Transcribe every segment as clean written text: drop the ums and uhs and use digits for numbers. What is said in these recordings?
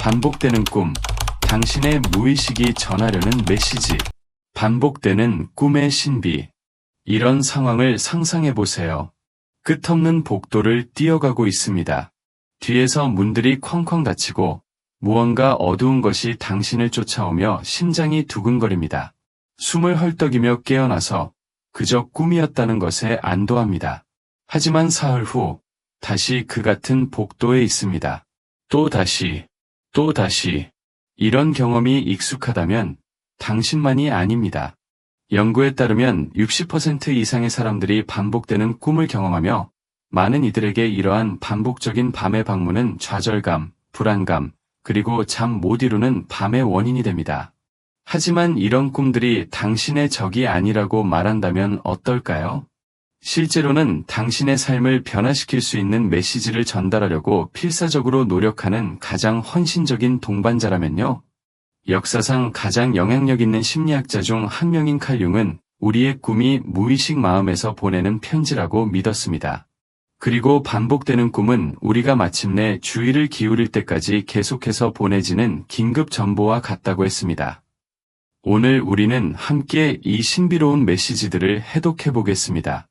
반복되는 꿈, 당신의 무의식이 전하려는 메시지. 반복되는 꿈의 신비. 이런 상황을 상상해보세요. 끝없는 복도를 뛰어가고 있습니다. 뒤에서 문들이 쾅쾅 닫히고 무언가 어두운 것이 당신을 쫓아오며 심장이 두근거립니다. 숨을 헐떡이며 깨어나서 그저 꿈이었다는 것에 안도합니다. 하지만 사흘 후 다시 그 같은 복도에 있습니다. 또 다시. 이런 경험이 익숙하다면 당신만이 아닙니다. 연구에 따르면 60% 이상의 사람들이 반복되는 꿈을 경험하며 많은 이들에게 이러한 반복적인 밤의 방문은 좌절감, 불안감, 그리고 잠 못 이루는 밤의 원인이 됩니다. 하지만 이런 꿈들이 당신의 적이 아니라고 말한다면 어떨까요? 실제로는 당신의 삶을 변화시킬 수 있는 메시지를 전달하려고 필사적으로 노력하는 가장 헌신적인 동반자라면요. 역사상 가장 영향력 있는 심리학자 중 한 명인 칼 융은 우리의 꿈이 무의식 마음에서 보내는 편지라고 믿었습니다. 그리고 반복되는 꿈은 우리가 마침내 주의를 기울일 때까지 계속해서 보내지는 긴급 전보와 같다고 했습니다. 오늘 우리는 함께 이 신비로운 메시지들을 해독해 보겠습니다.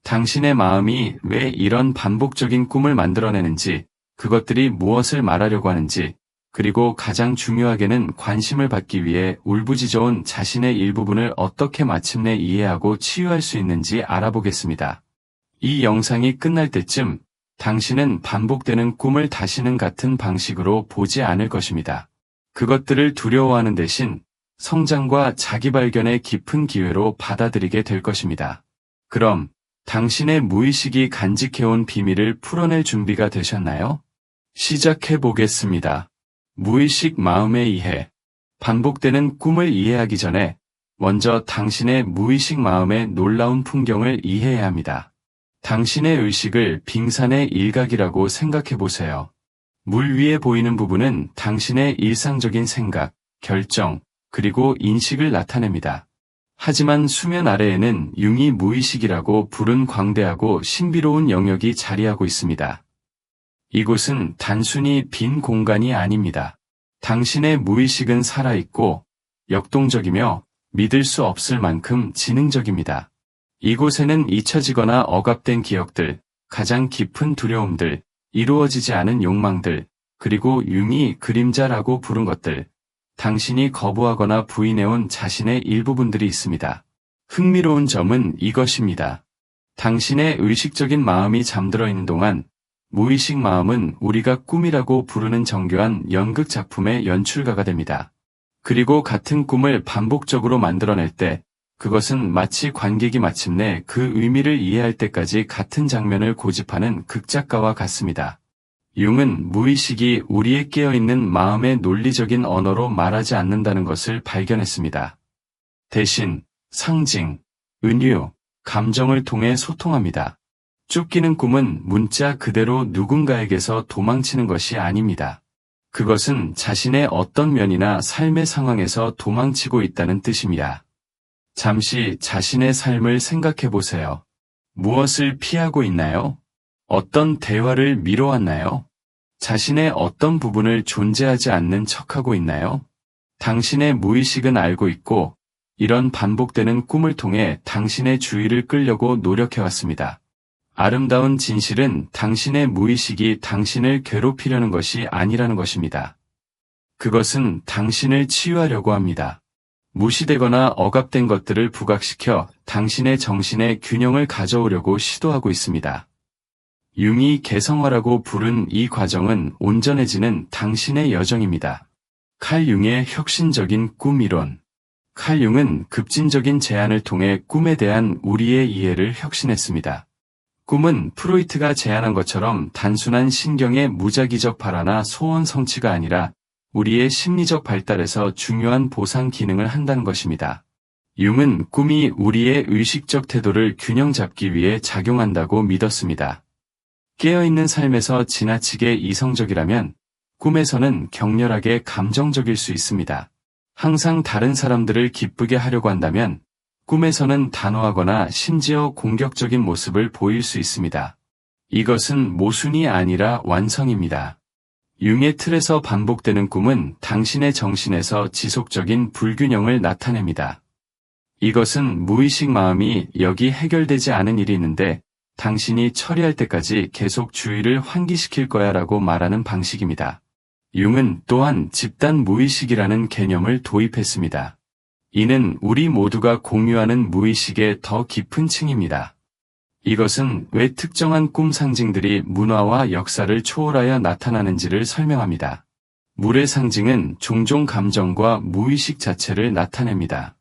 당신의 마음이 왜 이런 반복적인 꿈을 만들어내는지, 그것들이 무엇을 말하려고 하는지, 그리고 가장 중요하게는 관심을 받기 위해 울부짖어온 자신의 일부분을 어떻게 마침내 이해하고 치유할 수 있는지 알아보겠습니다. 이 영상이 끝날 때쯤 당신은 반복되는 꿈을 다시는 같은 방식으로 보지 않을 것입니다. 그것들을 두려워하는 대신 성장과 자기 발견의 깊은 기회로 받아들이게 될 것입니다. 그럼 당신의 무의식이 간직해온 비밀을 풀어낼 준비가 되셨나요? 시작해 보겠습니다. 무의식 마음의 이해. 반복되는 꿈을 이해하기 전에 먼저 당신의 무의식 마음의 놀라운 풍경을 이해해야 합니다. 당신의 의식을 빙산의 일각이라고 생각해 보세요. 물 위에 보이는 부분은 당신의 일상적인 생각, 결정, 그리고 인식을 나타냅니다. 하지만 수면 아래에는 융이 무의식이라고 부른 광대하고 신비로운 영역이 자리하고 있습니다. 이곳은 단순히 빈 공간이 아닙니다. 당신의 무의식은 살아있고 역동적이며 믿을 수 없을 만큼 지능적입니다. 이곳에는 잊혀지거나 억압된 기억들, 가장 깊은 두려움들, 이루어지지 않은 욕망들, 그리고 융이 그림자라고 부른 것들, 당신이 거부하거나 부인해온 자신의 일부분들이 있습니다. 흥미로운 점은 이것입니다. 당신의 의식적인 마음이 잠들어 있는 동안 무의식 마음은 우리가 꿈이라고 부르는 정교한 연극 작품의 연출가가 됩니다. 그리고 같은 꿈을 반복적으로 만들어낼 때 그것은 마치 관객이 마침내 그 의미를 이해할 때까지 같은 장면을 고집하는 극작가와 같습니다. 융은 무의식이 우리의 깨어있는 마음의 논리적인 언어로 말하지 않는다는 것을 발견했습니다. 대신 상징, 은유, 감정을 통해 소통합니다. 쫓기는 꿈은 문자 그대로 누군가에게서 도망치는 것이 아닙니다. 그것은 자신의 어떤 면이나 삶의 상황에서 도망치고 있다는 뜻입니다. 잠시 자신의 삶을 생각해 보세요. 무엇을 피하고 있나요? 어떤 대화를 미뤄왔나요? 자신의 어떤 부분을 존재하지 않는 척하고 있나요? 당신의 무의식은 알고 있고 이런 반복되는 꿈을 통해 당신의 주의를 끌려고 노력해왔습니다. 아름다운 진실은 당신의 무의식이 당신을 괴롭히려는 것이 아니라는 것입니다. 그것은 당신을 치유하려고 합니다. 무시되거나 억압된 것들을 부각시켜 당신의 정신의 균형을 가져오려고 시도하고 있습니다. 융이 개성화라고 부른 이 과정은 온전해지는 당신의 여정입니다. 칼 융의 혁신적인 꿈 이론. 칼 융은 급진적인 제안을 통해 꿈에 대한 우리의 이해를 혁신했습니다. 꿈은 프로이트가 제안한 것처럼 단순한 신경의 무작위적 발화나 소원 성취가 아니라 우리의 심리적 발달에서 중요한 보상 기능을 한다는 것입니다. 융은 꿈이 우리의 의식적 태도를 균형 잡기 위해 작용한다고 믿었습니다. 깨어있는 삶에서 지나치게 이성적이라면 꿈에서는 격렬하게 감정적일 수 있습니다. 항상 다른 사람들을 기쁘게 하려고 한다면 꿈에서는 단호하거나 심지어 공격적인 모습을 보일 수 있습니다. 이것은 모순이 아니라 완성입니다. 융의 틀에서 반복되는 꿈은 당신의 정신에서 지속적인 불균형을 나타냅니다. 이것은 무의식 마음이 여기 해결되지 않은 일이 있는데 당신이 처리할 때까지 계속 주의를 환기시킬 거야 라고 말하는 방식입니다. 융은 또한 집단 무의식이라는 개념을 도입했습니다. 이는 우리 모두가 공유하는 무의식의 더 깊은 층입니다. 이것은 왜 특정한 꿈 상징들이 문화와 역사를 초월하여 나타나는지를 설명합니다. 물의 상징은 종종 감정과 무의식 자체를 나타냅니다.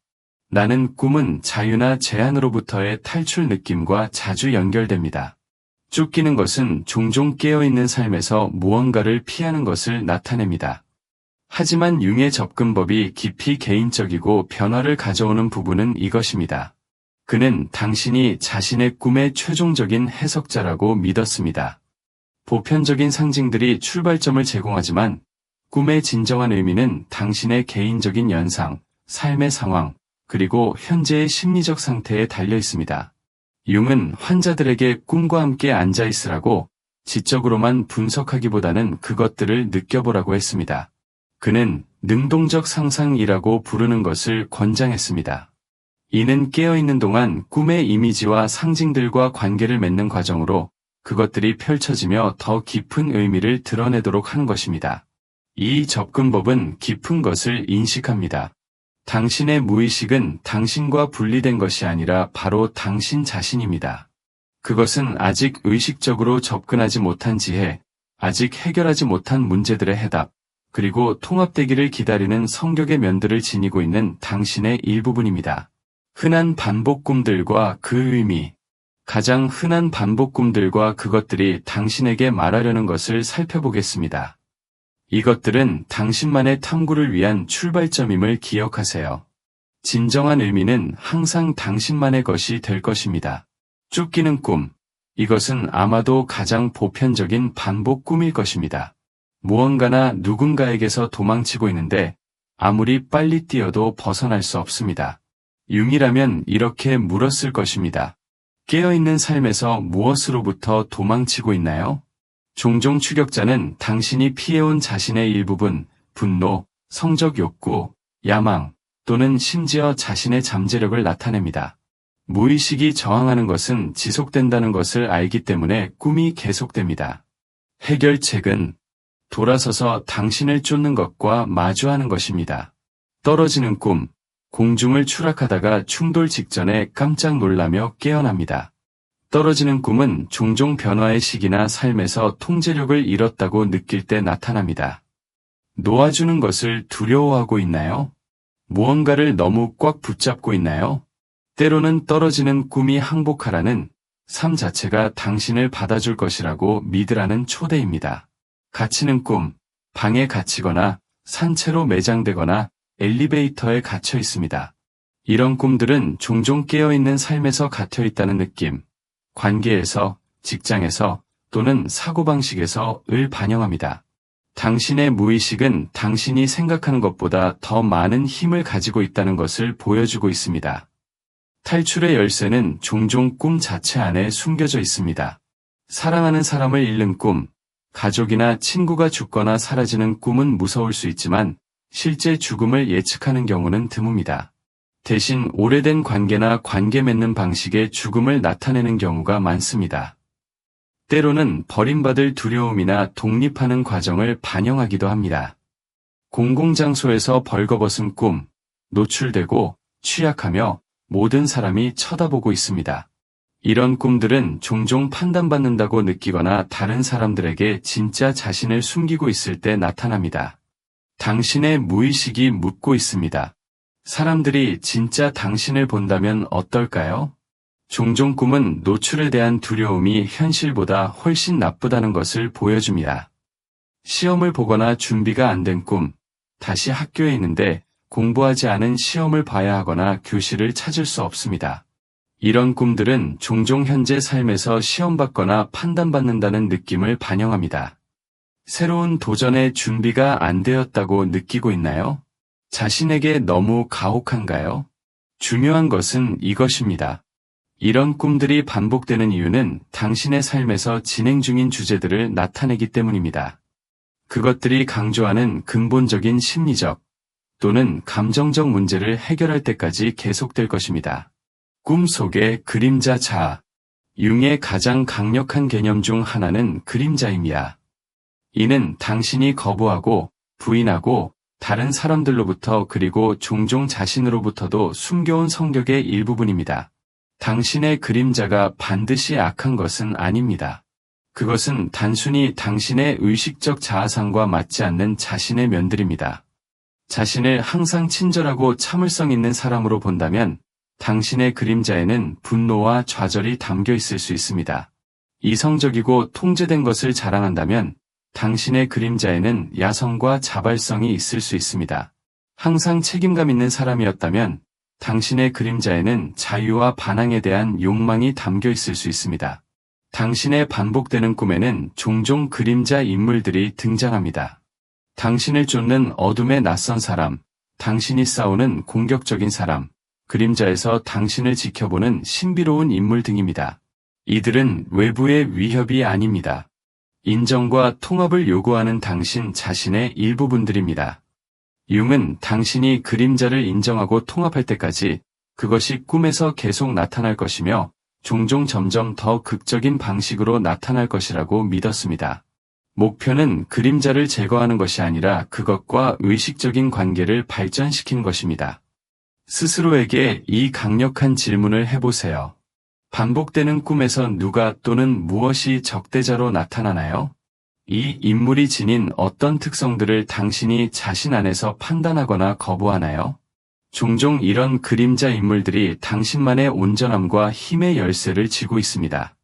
나는 꿈은 자유나 제한으로부터의 탈출 느낌과 자주 연결됩니다. 쫓기는 것은 종종 깨어있는 삶에서 무언가를 피하는 것을 나타냅니다. 하지만 융의 접근법이 깊이 개인적이고 변화를 가져오는 부분은 이것입니다. 그는 당신이 자신의 꿈의 최종적인 해석자라고 믿었습니다. 보편적인 상징들이 출발점을 제공하지만 꿈의 진정한 의미는 당신의 개인적인 연상, 삶의 상황, 그리고 현재의 심리적 상태에 달려 있습니다. 융은 환자들에게 꿈과 함께 앉아 있으라고 지적으로만 분석하기보다는 그것들을 느껴보라고 했습니다. 그는 능동적 상상이라고 부르는 것을 권장했습니다. 이는 깨어있는 동안 꿈의 이미지와 상징들과 관계를 맺는 과정으로 그것들이 펼쳐지며 더 깊은 의미를 드러내도록 하는 것입니다. 이 접근법은 깊은 것을 인식합니다. 당신의 무의식은 당신과 분리된 것이 아니라 바로 당신 자신입니다. 그것은 아직 의식적으로 접근하지 못한 지혜, 아직 해결하지 못한 문제들의 해답, 그리고 통합되기를 기다리는 성격의 면들을 지니고 있는 당신의 일부분입니다. 흔한 반복 꿈들과 그 의미. 가장 흔한 반복 꿈들과 그것들이 당신에게 말하려는 것을 살펴보겠습니다. 이것들은 당신만의 탐구를 위한 출발점임을 기억하세요. 진정한 의미는 항상 당신만의 것이 될 것입니다. 쫓기는 꿈. 이것은 아마도 가장 보편적인 반복 꿈일 것입니다. 무언가나 누군가에게서 도망치고 있는데 아무리 빨리 뛰어도 벗어날 수 없습니다. 융이라면 이렇게 물었을 것입니다. 깨어있는 삶에서 무엇으로부터 도망치고 있나요? 종종 추격자는 당신이 피해온 자신의 일부분, 분노, 성적 욕구, 야망, 또는 심지어 자신의 잠재력을 나타냅니다. 무의식이 저항하는 것은 지속된다는 것을 알기 때문에 꿈이 계속됩니다. 해결책은 돌아서서 당신을 쫓는 것과 마주하는 것입니다. 떨어지는 꿈, 공중을 추락하다가 충돌 직전에 깜짝 놀라며 깨어납니다. 떨어지는 꿈은 종종 변화의 시기나 삶에서 통제력을 잃었다고 느낄 때 나타납니다. 놓아주는 것을 두려워하고 있나요? 무언가를 너무 꽉 붙잡고 있나요? 때로는 떨어지는 꿈이 항복하라는 삶 자체가 당신을 받아줄 것이라고 믿으라는 초대입니다. 갇히는 꿈, 방에 갇히거나 산채로 매장되거나 엘리베이터에 갇혀 있습니다. 이런 꿈들은 종종 깨어있는 삶에서 갇혀 있다는 느낌, 관계에서, 직장에서 또는 사고방식에서 을 반영합니다. 당신의 무의식은 당신이 생각하는 것보다 더 많은 힘을 가지고 있다는 것을 보여주고 있습니다. 탈출의 열쇠는 종종 꿈 자체 안에 숨겨져 있습니다. 사랑하는 사람을 잃는 꿈, 가족이나 친구가 죽거나 사라지는 꿈은 무서울 수 있지만 실제 죽음을 예측하는 경우는 드뭅니다. 대신 오래된 관계나 관계 맺는 방식의 죽음을 나타내는 경우가 많습니다. 때로는 버림받을 두려움이나 독립하는 과정을 반영하기도 합니다. 공공장소에서 벌거벗은 꿈, 노출되고 취약하며 모든 사람이 쳐다보고 있습니다. 이런 꿈들은 종종 판단받는다고 느끼거나 다른 사람들에게 진짜 자신을 숨기고 있을 때 나타납니다. 당신의 무의식이 묻고 있습니다. 사람들이 진짜 당신을 본다면 어떨까요? 종종 꿈은 노출에 대한 두려움이 현실보다 훨씬 나쁘다는 것을 보여줍니다. 시험을 보거나 준비가 안 된 꿈, 다시 학교에 있는데 공부하지 않은 시험을 봐야 하거나 교실을 찾을 수 없습니다. 이런 꿈들은 종종 현재 삶에서 시험받거나 판단받는다는 느낌을 반영합니다. 새로운 도전의 준비가 안 되었다고 느끼고 있나요? 자신에게 너무 가혹한가요? 중요한 것은 이것입니다. 이런 꿈들이 반복되는 이유는 당신의 삶에서 진행 중인 주제들을 나타내기 때문입니다. 그것들이 강조하는 근본적인 심리적 또는 감정적 문제를 해결할 때까지 계속될 것입니다. 꿈 속의 그림자 자아. 융의 가장 강력한 개념 중 하나는 그림자입니다. 이는 당신이 거부하고 부인하고 다른 사람들로부터 그리고 종종 자신으로부터도 숨겨온 성격의 일부분입니다. 당신의 그림자가 반드시 악한 것은 아닙니다. 그것은 단순히 당신의 의식적 자아상과 맞지 않는 자신의 면들입니다. 자신을 항상 친절하고 참을성 있는 사람으로 본다면 당신의 그림자에는 분노와 좌절이 담겨 있을 수 있습니다. 이성적이고 통제된 것을 자랑한다면 당신의 그림자에는 야성과 자발성이 있을 수 있습니다. 항상 책임감 있는 사람이었다면 당신의 그림자에는 자유와 반항에 대한 욕망이 담겨 있을 수 있습니다. 당신의 반복되는 꿈에는 종종 그림자 인물들이 등장합니다. 당신을 쫓는 어둠의 낯선 사람, 당신이 싸우는 공격적인 사람, 그림자에서 당신을 지켜보는 신비로운 인물 등입니다. 이들은 외부의 위협이 아닙니다. 인정과 통합을 요구하는 당신 자신의 일부분들입니다. 융은 당신이 그림자를 인정하고 통합할 때까지 그것이 꿈에서 계속 나타날 것이며 종종 점점 더 극적인 방식으로 나타날 것이라고 믿었습니다. 목표는 그림자를 제거하는 것이 아니라 그것과 의식적인 관계를 발전시키는 것입니다. 스스로에게 이 강력한 질문을 해보세요. 반복되는 꿈에서 누가 또는 무엇이 적대자로 나타나나요? 이 인물이 지닌 어떤 특성들을 당신이 자신 안에서 판단하거나 거부하나요? 종종 이런 그림자 인물들이 당신만의 온전함과 힘의 열쇠를 쥐고 있습니다.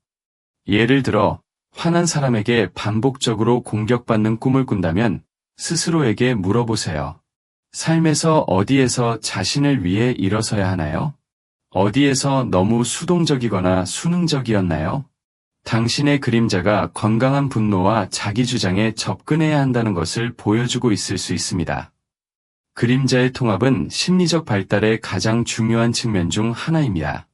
예를 들어, 화난 사람에게 반복적으로 공격받는 꿈을 꾼다면 스스로에게 물어보세요. 삶에서 어디에서 자신을 위해 일어서야 하나요? 어디에서 너무 수동적이거나 수능적이었나요? 당신의 그림자가 건강한 분노와 자기 주장에 접근해야 한다는 것을 보여주고 있을 수 있습니다. 그림자의 통합은 심리적 발달의 가장 중요한 측면 중 하나입니다.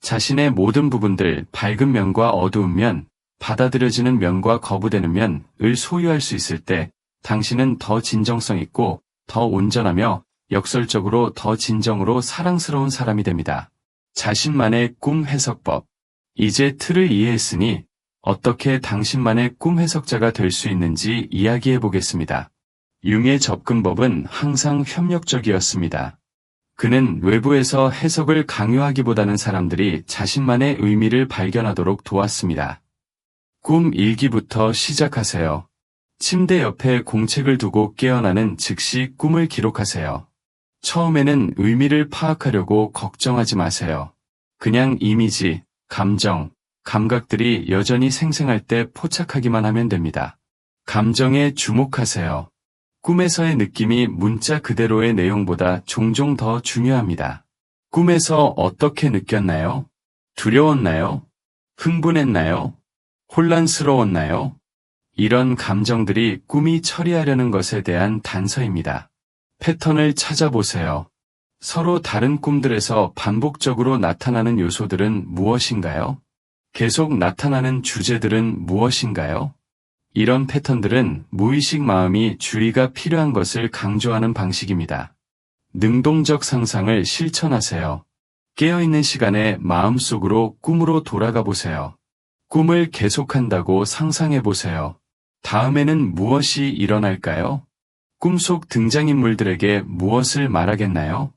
자신의 모든 부분들, 밝은 면과 어두운 면, 받아들여지는 면과 거부되는 면을 소유할 수 있을 때 당신은 더 진정성 있고 더 온전하며 역설적으로 더 진정으로 사랑스러운 사람이 됩니다. 자신만의 꿈 해석법. 이제 틀을 이해했으니 어떻게 당신만의 꿈 해석자가 될 수 있는지 이야기해 보겠습니다. 융의 접근법은 항상 협력적이었습니다. 그는 외부에서 해석을 강요하기보다는 사람들이 자신만의 의미를 발견하도록 도왔습니다. 꿈 일기부터 시작하세요. 침대 옆에 공책을 두고 깨어나는 즉시 꿈을 기록하세요. 처음에는 의미를 파악하려고 걱정하지 마세요. 그냥 이미지, 감정, 감각들이 여전히 생생할 때 포착하기만 하면 됩니다. 감정에 주목하세요. 꿈에서의 느낌이 문자 그대로의 내용보다 종종 더 중요합니다. 꿈에서 어떻게 느꼈나요? 두려웠나요? 흥분했나요? 혼란스러웠나요? 이런 감정들이 꿈이 처리하려는 것에 대한 단서입니다. 패턴을 찾아보세요. 서로 다른 꿈들에서 반복적으로 나타나는 요소들은 무엇인가요? 계속 나타나는 주제들은 무엇인가요? 이런 패턴들은 무의식 마음이 주의가 필요한 것을 강조하는 방식입니다. 능동적 상상을 실천하세요. 깨어있는 시간에 마음속으로 꿈으로 돌아가 보세요. 꿈을 계속한다고 상상해 보세요. 다음에는 무엇이 일어날까요? 꿈속 등장인물들에게 무엇을 말하겠나요?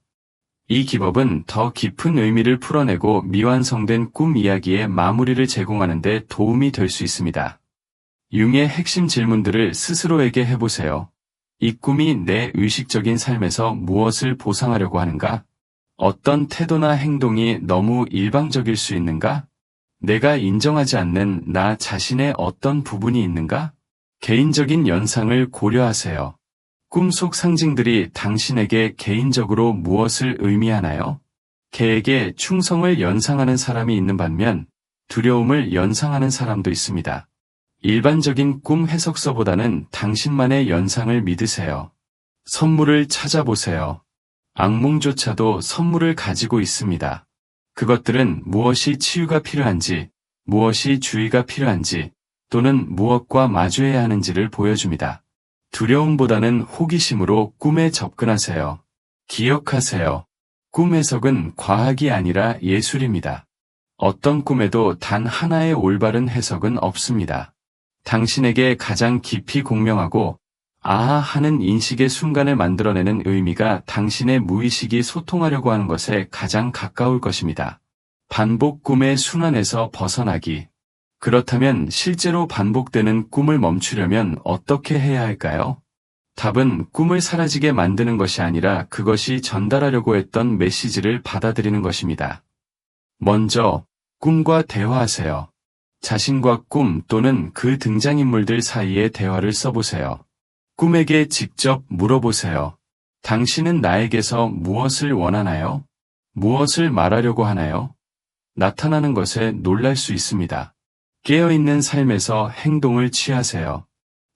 이 기법은 더 깊은 의미를 풀어내고 미완성된 꿈 이야기의 마무리를 제공하는 데 도움이 될 수 있습니다. 융의 핵심 질문들을 스스로에게 해보세요. 이 꿈이 내 의식적인 삶에서 무엇을 보상하려고 하는가? 어떤 태도나 행동이 너무 일방적일 수 있는가? 내가 인정하지 않는 나 자신의 어떤 부분이 있는가? 개인적인 연상을 고려하세요. 꿈속 상징들이 당신에게 개인적으로 무엇을 의미하나요? 개에게 충성을 연상하는 사람이 있는 반면 두려움을 연상하는 사람도 있습니다. 일반적인 꿈 해석서보다는 당신만의 연상을 믿으세요. 선물을 찾아보세요. 악몽조차도 선물을 가지고 있습니다. 그것들은 무엇이 치유가 필요한지, 무엇이 주의가 필요한지, 또는 무엇과 마주해야 하는지를 보여줍니다. 두려움보다는 호기심으로 꿈에 접근하세요. 기억하세요. 꿈 해석은 과학이 아니라 예술입니다. 어떤 꿈에도 단 하나의 올바른 해석은 없습니다. 당신에게 가장 깊이 공명하고 아하 하는 인식의 순간을 만들어내는 의미가 당신의 무의식이 소통하려고 하는 것에 가장 가까울 것입니다. 반복 꿈의 순환에서 벗어나기. 그렇다면 실제로 반복되는 꿈을 멈추려면 어떻게 해야 할까요? 답은 꿈을 사라지게 만드는 것이 아니라 그것이 전달하려고 했던 메시지를 받아들이는 것입니다. 먼저, 꿈과 대화하세요. 자신과 꿈 또는 그 등장인물들 사이의 대화를 써보세요. 꿈에게 직접 물어보세요. 당신은 나에게서 무엇을 원하나요? 무엇을 말하려고 하나요? 나타나는 것에 놀랄 수 있습니다. 깨어있는 삶에서 행동을 취하세요.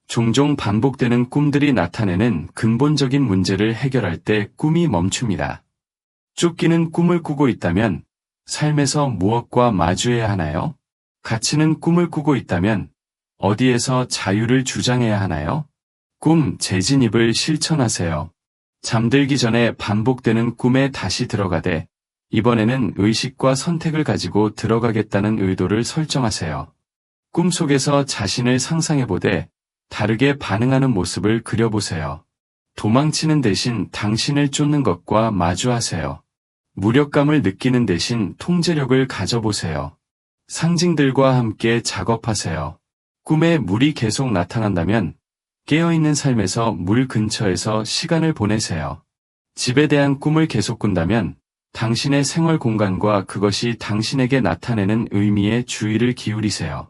종종 반복되는 꿈들이 나타내는 근본적인 문제를 해결할 때 꿈이 멈춥니다. 쫓기는 꿈을 꾸고 있다면 삶에서 무엇과 마주해야 하나요? 갇히는 꿈을 꾸고 있다면 어디에서 자유를 주장해야 하나요? 꿈 재진입을 실천하세요. 잠들기 전에 반복되는 꿈에 다시 들어가되 이번에는 의식과 선택을 가지고 들어가겠다는 의도를 설정하세요. 꿈속에서 자신을 상상해보되 다르게 반응하는 모습을 그려보세요. 도망치는 대신 당신을 쫓는 것과 마주하세요. 무력감을 느끼는 대신 통제력을 가져보세요. 상징들과 함께 작업하세요. 꿈에 물이 계속 나타난다면 깨어있는 삶에서 물 근처에서 시간을 보내세요. 집에 대한 꿈을 계속 꾼다면 당신의 생활 공간과 그것이 당신에게 나타내는 의미에 주의를 기울이세요.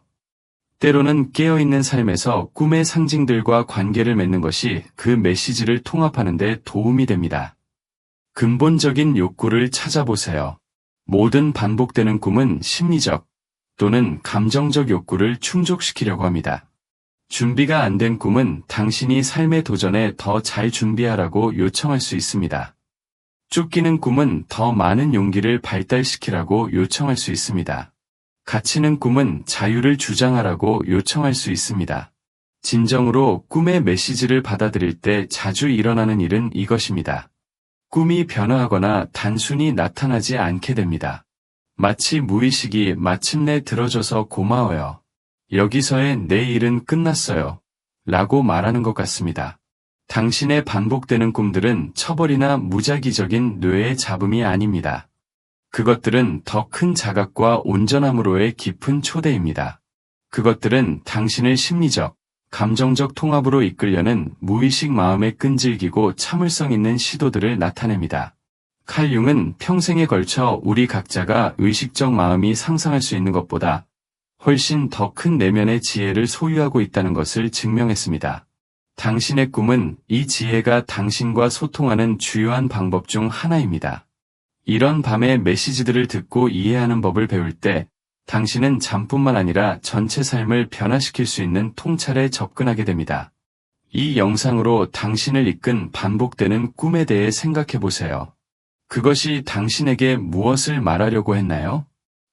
때로는 깨어있는 삶에서 꿈의 상징들과 관계를 맺는 것이 그 메시지를 통합하는 데 도움이 됩니다. 근본적인 욕구를 찾아보세요. 모든 반복되는 꿈은 심리적 또는 감정적 욕구를 충족시키려고 합니다. 준비가 안 된 꿈은 당신이 삶의 도전에 더 잘 준비하라고 요청할 수 있습니다. 쫓기는 꿈은 더 많은 용기를 발달시키라고 요청할 수 있습니다. 갇히는 꿈은 자유를 주장하라고 요청할 수 있습니다. 진정으로 꿈의 메시지를 받아들일 때 자주 일어나는 일은 이것입니다. 꿈이 변화하거나 단순히 나타나지 않게 됩니다. 마치 무의식이 마침내 들어줘서 고마워요. 여기서의 내 일은 끝났어요. 라고 말하는 것 같습니다. 당신의 반복되는 꿈들은 처벌이나 무작위적인 뇌의 잡음이 아닙니다. 그것들은 더 큰 자각과 온전함으로의 깊은 초대입니다. 그것들은 당신을 심리적, 감정적 통합으로 이끌려는 무의식 마음의 끈질기고 참을성 있는 시도들을 나타냅니다. 칼 융은 평생에 걸쳐 우리 각자가 의식적 마음이 상상할 수 있는 것보다 훨씬 더 큰 내면의 지혜를 소유하고 있다는 것을 증명했습니다. 당신의 꿈은 이 지혜가 당신과 소통하는 주요한 방법 중 하나입니다. 이런 밤의 메시지들을 듣고 이해하는 법을 배울 때 당신은 잠뿐만 아니라 전체 삶을 변화시킬 수 있는 통찰에 접근하게 됩니다. 이 영상으로 당신을 이끈 반복되는 꿈에 대해 생각해 보세요. 그것이 당신에게 무엇을 말하려고 했나요?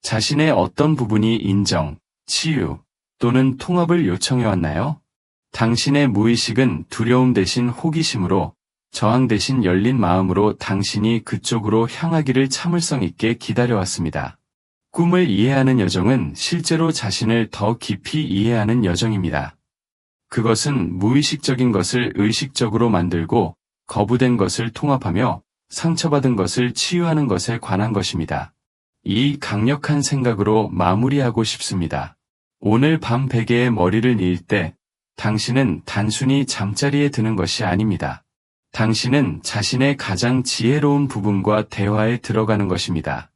자신의 어떤 부분이 인정, 치유 또는 통합을 요청해 왔나요? 당신의 무의식은 두려움 대신 호기심으로, 저항 대신 열린 마음으로 당신이 그쪽으로 향하기를 참을성 있게 기다려왔습니다. 꿈을 이해하는 여정은 실제로 자신을 더 깊이 이해하는 여정입니다. 그것은 무의식적인 것을 의식적으로 만들고 거부된 것을 통합하며 상처받은 것을 치유하는 것에 관한 것입니다. 이 강력한 생각으로 마무리하고 싶습니다. 오늘 밤 베개에 머리를 뉘을 때 당신은 단순히 잠자리에 드는 것이 아닙니다. 당신은 자신의 가장 지혜로운 부분과 대화에 들어가는 것입니다.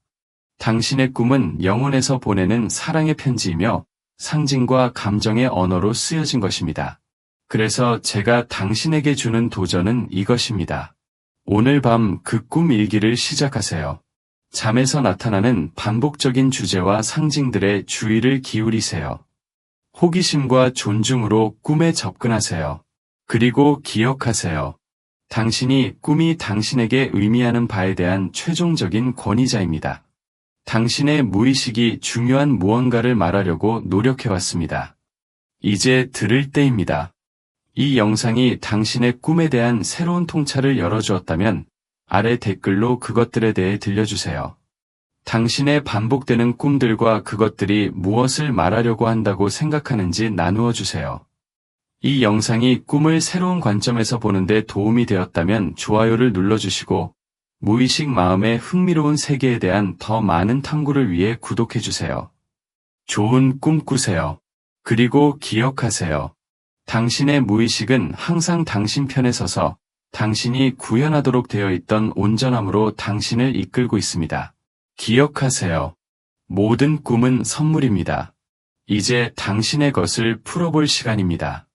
당신의 꿈은 영혼에서 보내는 사랑의 편지이며 상징과 감정의 언어로 쓰여진 것입니다. 그래서 제가 당신에게 주는 도전은 이것입니다. 오늘 밤 그 꿈 일기를 시작하세요. 잠에서 나타나는 반복적인 주제와 상징들의 주의를 기울이세요. 호기심과 존중으로 꿈에 접근하세요. 그리고 기억하세요. 당신이 꿈이 당신에게 의미하는 바에 대한 최종적인 권위자입니다. 당신의 무의식이 중요한 무언가를 말하려고 노력해왔습니다. 이제 들을 때입니다. 이 영상이 당신의 꿈에 대한 새로운 통찰을 열어주었다면 아래 댓글로 그것들에 대해 들려주세요. 당신의 반복되는 꿈들과 그것들이 무엇을 말하려고 한다고 생각하는지 나누어 주세요. 이 영상이 꿈을 새로운 관점에서 보는데 도움이 되었다면 좋아요를 눌러주시고 무의식 마음의 흥미로운 세계에 대한 더 많은 탐구를 위해 구독해주세요. 좋은 꿈 꾸세요. 그리고 기억하세요. 당신의 무의식은 항상 당신 편에 서서 당신이 구현하도록 되어 있던 온전함으로 당신을 이끌고 있습니다. 기억하세요. 모든 꿈은 선물입니다. 이제 당신의 것을 풀어볼 시간입니다.